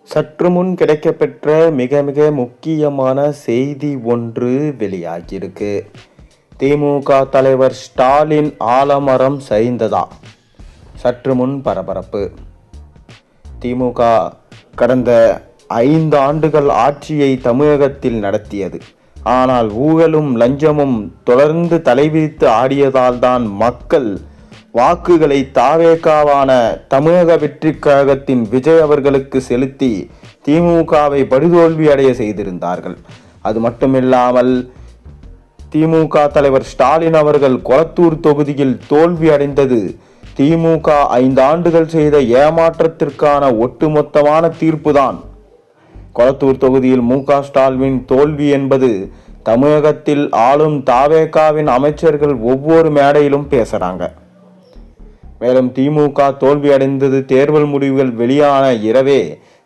சற்று முன் கிடைக்கப்பெற்ற மிக மிக முக்கியமான செய்தி ஒன்று வெளியாகியிருக்கு. திமுக தலைவர் ஸ்டாலின் ஆலமரம் சரிந்ததா? சற்று முன் பரபரப்பு. திமுக கடந்த 5 ஆண்டுகள் ஆட்சியை தமிழகத்தில் நடத்தியது. ஆனால் ஊழலும் லஞ்சமும் தொடர்ந்து தலைவிரித்து ஆடியதால் தான் மக்கள் வாக்குகளை தாவேகாவான தமிழக வெற்றி கழகத்தின் விஜய் அவர்களுக்கு செலுத்தி திமுகவை படுதோல்வி அடைய செய்திருந்தார்கள். அது மட்டுமில்லாமல் திமுக தலைவர் ஸ்டாலின் அவர்கள் கொளத்தூர் தொகுதியில் தோல்வி அடைந்தது திமுக 5 ஆண்டுகள் செய்த ஏமாற்றத்திற்கான ஒட்டுமொத்தமான தீர்ப்புதான். கொளத்தூர் தொகுதியில் ஸ்டாலின் தோல்வி என்பது தமிழகத்தில் ஆளும் தாவேகாவின் அமைச்சர்கள் ஒவ்வொரு மேடையிலும் பேசுறாங்க. மேலும் திமுக தோல்வி அடைந்தது தேர்தல் முடிவுகள் வெளியான இரவே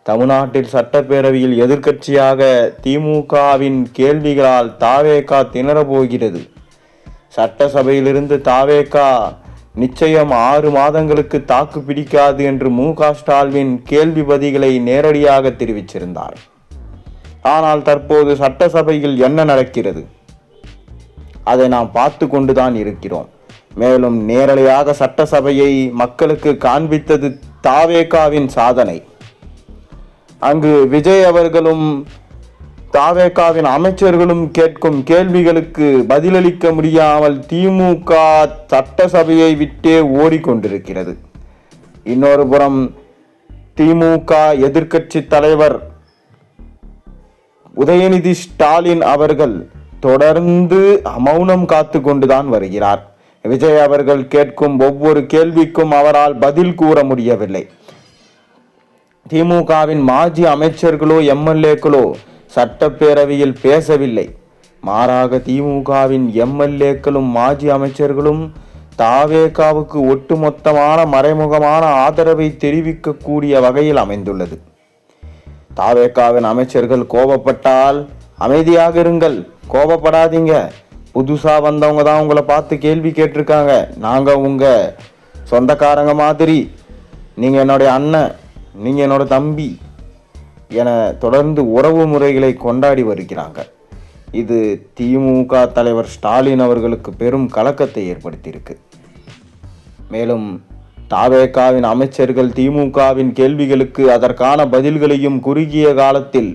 தமிழ்நாட்டில் சட்டப்பேரவையில் எதிர்க்கட்சியாக திமுகவின் கேள்விகளால் தாவேகா திணறப்போகிறது. சட்டசபையிலிருந்து தாவேகா நிச்சயம் 6 மாதங்களுக்கு தாக்கு பிடிக்காது என்று ஸ்டாலின் கேள்வி பதில்களை நேரடியாக தெரிவிச்சிருந்தார். ஆனால் தற்போது சட்டசபையில் என்ன நடக்கிறது அதை நாம் பார்த்து கொண்டுதான் இருக்கிறோம். மேலும் நேரடியாக சட்டசபையை மக்களுக்கு காண்பித்தது தாவேகாவின் சாதனை. அங்கு விஜய் அவர்களும் தாவேகாவின் அமைச்சர்களும் கேட்கும் கேள்விகளுக்கு பதிலளிக்க முடியாமல் திமுக சட்டசபையை விட்டே ஓடிக்கொண்டிருக்கிறது. இன்னொரு புறம் திமுக எதிர்க்கட்சி தலைவர் உதயநிதி ஸ்டாலின் அவர்கள் தொடர்ந்து மௌனம் காத்து கொண்டுதான் வருகிறார். விஜய் அவர்கள் கேட்கும் ஒவ்வொரு கேள்விக்கும் அவரால் பதில் கூற முடியவில்லை. திமுகவின் மாஜி அமைச்சர்களோ எம்எல்ஏக்களோ சட்டப்பேரவையில் பேசவில்லை. மாறாக திமுகவின் எம்எல்ஏக்களும் மாஜி அமைச்சர்களும் தாவேகாவுக்கு ஒட்டுமொத்தமான மறைமுகமான ஆதரவை தெரிவிக்கக்கூடிய வகையில் அமைந்துள்ளது. தாவேகாவின் அமைச்சர்கள் கோபப்பட்டால் அமைதியாக இருங்கள், கோபப்படாதீங்க, புதுசா வந்தவங்க தான் உங்களை பார்த்து கேள்வி கேட்டிருக்காங்க, நாங்க உங்க சொந்தக்காரங்க மாதிரி, நீங்க என்னுடைய அண்ணன், நீங்க என்னோட தம்பி என தொடர்ந்து உறவு முறைகளை கொண்டாடி வருகிறாங்க. இது திமுக தலைவர் ஸ்டாலின் அவர்களுக்கு பெரும் கலக்கத்தை ஏற்படுத்தியிருக்கு. மேலும் தாவேகாவின் அமைச்சர்கள் திமுகவின் கேள்விகளுக்கு அதற்கான பதில்களையும் குறுகிய காலத்தில்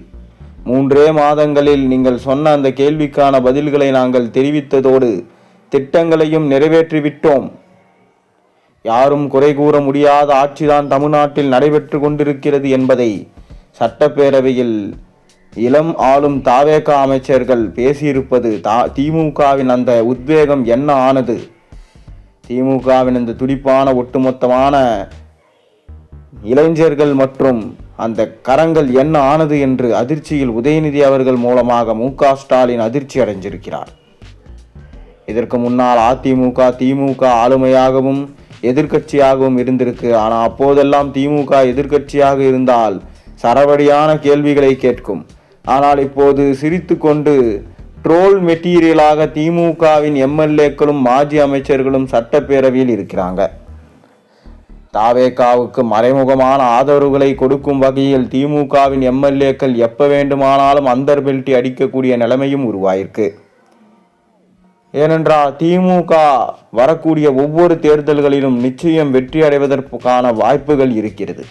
3 மாதங்களில் நீங்கள் சொன்ன அந்த கேள்விக்கான பதில்களை நாங்கள் தெரிவித்ததோடு திட்டங்களையும் நிறைவேற்றிவிட்டோம். யாரும் குறை கூற முடியாத ஆட்சிதான் தமிழ்நாட்டில் நடைபெற்று கொண்டிருக்கிறது என்பதை சட்டப்பேரவையில் இளம் ஆளும் தாவேகா அமைச்சர்கள் பேசியிருப்பது திமுகவின் அந்த உத்வேகம் என்ன ஆனது, திமுகவின் அந்த துடிப்பான ஒட்டுமொத்தமான இளைஞர்கள் மற்றும் அந்த கரங்கள் என்ன ஆனது என்று அதிர்ச்சியில் உதயநிதி அவர்கள் மூலமாக ஸ்டாலின் அதிர்ச்சி அடைஞ்சிருக்கிறார். இதற்கு முன்னால் அதிமுக திமுக ஆளுமையாகவும் எதிர்க்கட்சியாகவும் இருந்திருக்கு. ஆனால் அப்போதெல்லாம் திமுக எதிர்க்கட்சியாக இருந்தால் சரவடியான கேள்விகளை கேட்கும். ஆனால் இப்போது சிரித்து கொண்டு ட்ரோல் மெட்டீரியலாக திமுகவின் எம்எல்ஏக்களும் மாஜி அமைச்சர்களும் சட்டப்பேரவையில் இருக்கிறாங்க. தாவேகாவுக்கு மறைமுகமான ஆதரவுகளை கொடுக்கும் வகையில் திமுகவின் எம்எல்ஏக்கள் எப்ப வேண்டுமானாலும் அந்தர் பெல்ட்டி அடிக்கக்கூடிய நிலைமையும் உருவாயிருக்கு. ஏனென்றால் திமுக வரக்கூடிய ஒவ்வொரு தேர்தல்களிலும் நிச்சயம் வெற்றி அடைவதற்கான வாய்ப்புகள் இருக்கிறது.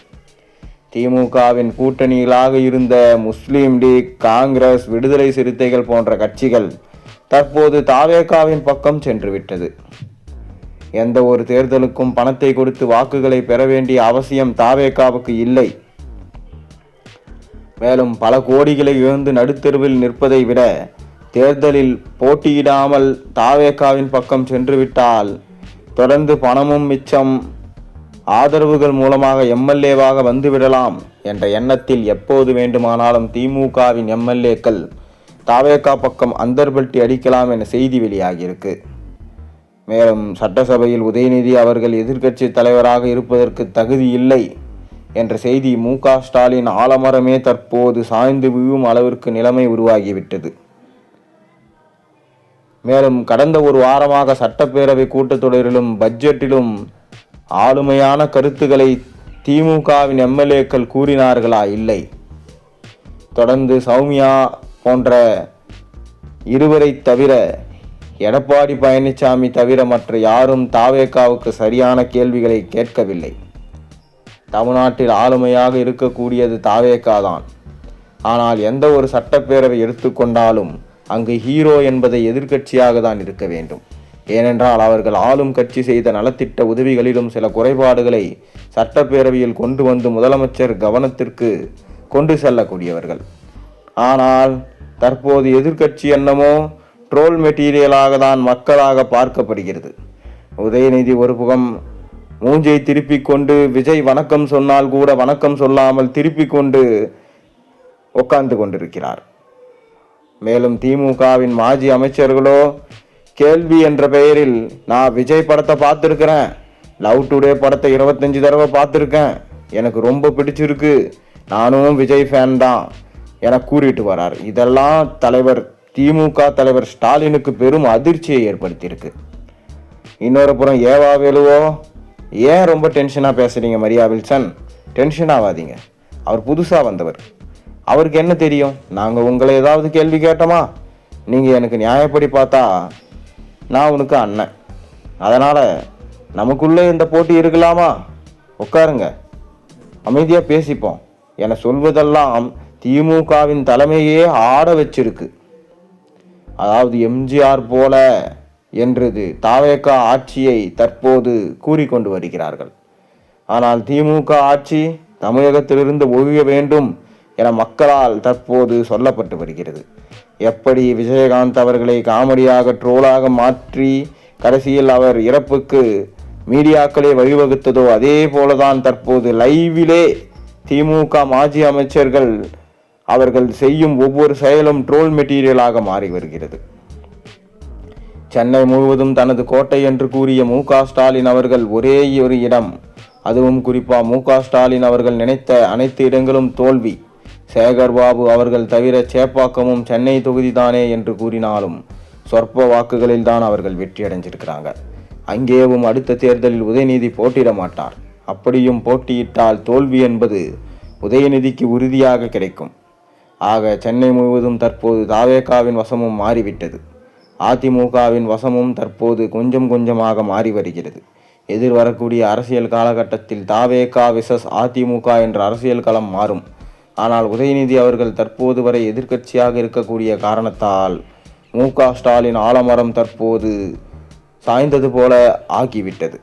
திமுகவின் கூட்டணியிலாக இருந்த முஸ்லீம் லீக், காங்கிரஸ், விடுதலை சிறுத்தைகள் போன்ற கட்சிகள் தற்போது தாவேகாவின் பக்கம் சென்றுவிட்டது. எந்த ஒரு தேர்தலுக்கும் பணத்தை கொடுத்து வாக்குகளை பெற வேண்டிய அவசியம் தாவேகாவுக்கு இல்லை. மேலும் பல கோடிகளை இழந்து நடுத்தெருவில் நிற்பதை விட தேர்தலில் போட்டியிடாமல் தாவேகாவின் பக்கம் சென்றுவிட்டால் தொடர்ந்து பணமும் மிச்சம், ஆதரவுகள் மூலமாக எம்எல்ஏவாக வந்துவிடலாம் என்ற எண்ணத்தில் எப்போது வேண்டுமானாலும் திமுகவின் எம்எல்ஏக்கள் தாவேகா பக்கம் அந்தர்பல்ட்டி அடிக்கலாம் என செய்தி வெளியாகியிருக்கு. மேலும் சட்டசபையில் உதயநிதி அவர்கள் எதிர்க்கட்சி தலைவராக இருப்பதற்கு தகுதி இல்லை என்ற செய்தி ஸ்டாலின் ஆலமரமே தற்போது சாய்ந்து விழும் அளவிற்கு நிலைமை உருவாகிவிட்டது. மேலும் கடந்த ஒரு வாரமாக சட்டப்பேரவை கூட்டத்தொடரிலும் பட்ஜெட்டிலும் ஆளுமையான கருத்துக்களை திமுகவின் எம்எல்ஏக்கள் கூறினார்களா? இல்லை. தொடர்ந்து சௌமியா போன்ற இருவரை தவிர எடப்பாடி பழனிசாமி தவிர மற்ற யாரும் தாவேகாவுக்கு சரியான கேள்விகளை கேட்கவில்லை. தமிழ்நாட்டில் ஆளுமையாக இருக்கக்கூடியது தாவேகா தான். ஆனால் எந்த ஒரு சட்டப்பேரவை எடுத்துக்கொண்டாலும் அங்கு ஹீரோ என்பதை எதிர்க்கட்சியாக தான் இருக்க வேண்டும். ஏனென்றால் அவர்கள் ஆளும் கட்சி செய்த நலத்திட்ட உதவிகளிலும் சில குறைபாடுகளை சட்டப்பேரவையில் கொண்டு வந்து முதலமைச்சர் கவனத்திற்கு கொண்டு செல்லக்கூடியவர்கள். ஆனால் தற்போது எதிர்க்கட்சி என்னமோ ட்ரோல் மெட்டீரியலாக தான் மக்களாக பார்க்கப்படுகிறது. உதயநிதி ஒரு புகம் மூஞ்சை திருப்பி கொண்டு விஜய் வணக்கம் சொன்னால் கூட வணக்கம் சொல்லாமல் திருப்பி கொண்டு உட்கார்ந்து கொண்டிருக்கிறார். மேலும் திமுகவின் மாஜி அமைச்சர்களோ கேள்வி என்ற பெயரில் நான் விஜய் படத்தை பார்த்துருக்கிறேன், லவ் டுடே படத்தை 25 தடவை பார்த்துருக்கேன், எனக்கு ரொம்ப பிடிச்சிருக்கு, நானும் விஜய் ஃபேன் தான் என கூறிட்டு வரார். இதெல்லாம் திமுக தலைவர் ஸ்டாலினுக்கு பெரும் அதிர்ச்சியை ஏற்படுத்தியிருக்கு. இன்னொரு புறம் ஏவா வேலுவோ, ஏன் ரொம்ப டென்ஷனாக பேசுகிறீங்க மரியா வில்சன், டென்ஷன் ஆகாதீங்க, அவர் புதுசாக வந்தவர், அவருக்கு என்ன தெரியும், நாங்கள் உங்களை ஏதாவது கேள்வி கேட்டோமா, நீங்கள் எனக்கு நியாயப்படி பார்த்தா நான் உனக்கு அண்ணன், அதனால் நமக்குள்ளே இந்த போட்டி இருக்கலாமா, உட்காருங்க, அமைதியாக பேசிப்போம் என சொல்வதெல்லாம் திமுகவின் தலைமையே ஆட வச்சிருக்கு. அதாவது எம்ஜிஆர் போல என்றது தாவேகா ஆட்சியை தற்போது கூறிக்கொண்டு வருகிறார்கள். ஆனால் திமுக ஆட்சி தமிழகத்திலிருந்து ஒழிய வேண்டும் என மக்களால் தற்போது சொல்லப்பட்டு வருகிறது. எப்படி விஜயகாந்த் அவர்களை காமெடியாக ட்ரோலாக மாற்றி கடைசியில் அவர் இறப்புக்கு மீடியாக்களே வழிவகுத்ததோ அதே போலதான் தற்போது லைவிலே திமுக மாஜி அமைச்சர்கள் அவர்கள் செய்யும் ஒவ்வொரு செயலும் ட்ரோல் மெட்டீரியலாக மாறி வருகிறது. சென்னை முழுவதும் தனது கோட்டை என்று கூறிய மு.க. ஸ்டாலின் அவர்கள் ஒரே ஒரு இடம், அதுவும் குறிப்பாக மு.க. ஸ்டாலின் அவர்கள் நினைத்த அனைத்து இடங்களும் தோல்வி. சேகர்பாபு அவர்கள் தவிர சேப்பாக்கமும் சென்னை தொகுதி தானே என்று கூறினாலும் சொற்ப வாக்குகளில் தான் அவர்கள் வெற்றி அடைஞ்சிருக்கிறாங்க. அங்கேயும் அடுத்த தேர்தலில் உதயநிதி போட்டியிட மாட்டார். அப்படியும் போட்டியிட்டால் தோல்வி என்பது உதயநிதிக்கு உறுதியாக கிடைக்கும். ஆக சென்னை முழுவதும் தற்போது தாவேகாவின் வசமும் மாறிவிட்டது. அதிமுகவின் வசமும் தற்போது கொஞ்சம் கொஞ்சமாக மாறி வருகிறது. எதிர்வரக்கூடிய அரசியல் காலகட்டத்தில் தாவேகா விசஸ் அதிமுக என்ற அரசியல் களம் மாறும். ஆனால் உதயநிதி அவர்கள் தற்போது வரை எதிர்க்கட்சியாக இருக்கக்கூடிய காரணத்தால் மு.க. ஸ்டாலின் ஆலமரம் தற்போது சாய்ந்தது போல ஆகிவிட்டது.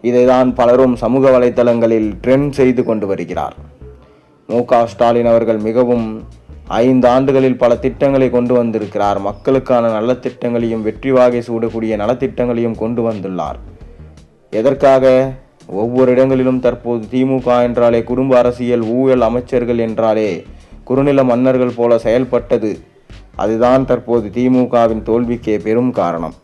இதைதான் பலரும் சமூக வலைத்தளங்களில் ட்ரெண்ட் செய்து கொண்டு வருகிறார். மு.க. ஸ்டாலின் அவர்கள் மிகவும் 5 ஆண்டுகளில் பல திட்டங்களை கொண்டு வந்திருக்கிறார். மக்களுக்கான நல்ல திட்டங்களையும் வெற்றி வாகை சூடக்கூடிய நலத்திட்டங்களையும் கொண்டு வந்துள்ளார். எதற்காக? ஒவ்வொரு இடங்களிலும் தற்போது திமுக என்றாலே குடும்ப அரசியல், ஊழல் அமைச்சர்கள் என்றாலே குறுநில மன்னர்கள் போல செயல்பட்டது. அதுதான் தற்போது திமுகவின் தோல்விக்கே பெரும் காரணம்.